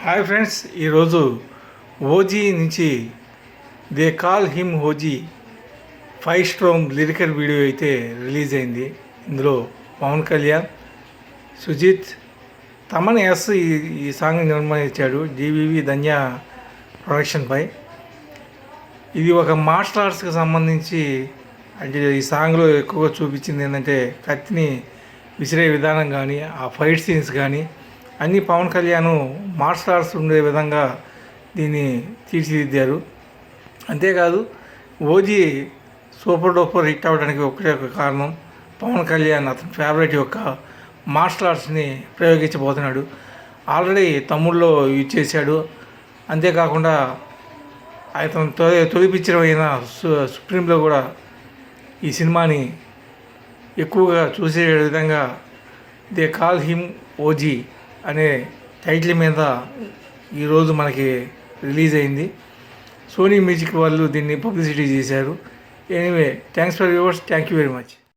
Hi friends, ఈరోజు OG నుంచి they call him OG 5 storm lyrical video అయితే release అయింది. ఇందులో పవన్ కళ్యాణ్, సుజిత్, తమన్ ఎస్ ఈ సాంగ్ నిర్మించాడు జీవీవి ధన్య ప్రొడక్షన్పై. ఇది ఒక మార్షల్ ఆర్ట్స్కి సంబంధించి. అంటే ఈ సాంగ్లో ఎక్కువగా చూపించింది ఏంటంటే కత్తిని విసిరే విధానం కానీ, ఆ ఫైట్ సీన్స్ కానీ అన్నీ పవన్ కళ్యాణ్ మార్షల్ ఆర్ట్స్ ఉండే విధంగా దీన్ని తీర్చిదిద్దారు. అంతేకాదు, ఓజీ సూపర్ డూపర్ హిట్ అవ్వడానికి ఒకటే ఒక కారణం, పవన్ కళ్యాణ్ అతని ఫేవరెట్ యొక్క మార్షల్ ఆర్ట్స్ని ప్రయోగించబోతున్నాడు. ఆల్రెడీ తమ్ముళ్ళలో యూజ్ చేశాడు. అంతేకాకుండా అతను తొలి పిక్చర్ అయిన సుప్రీంలో కూడా ఈ సినిమాని ఎక్కువగా చూసే విధంగా దే కాల్ హిమ్ ఓజీ అనే టైటిల్ మీద ఈరోజు మనకి రిలీజ్ అయింది. సోనీ మ్యూజిక్ వాళ్ళు దీన్ని పబ్లిసిటీ చేశారు. Anyway, thanks for viewers. Thank you very much.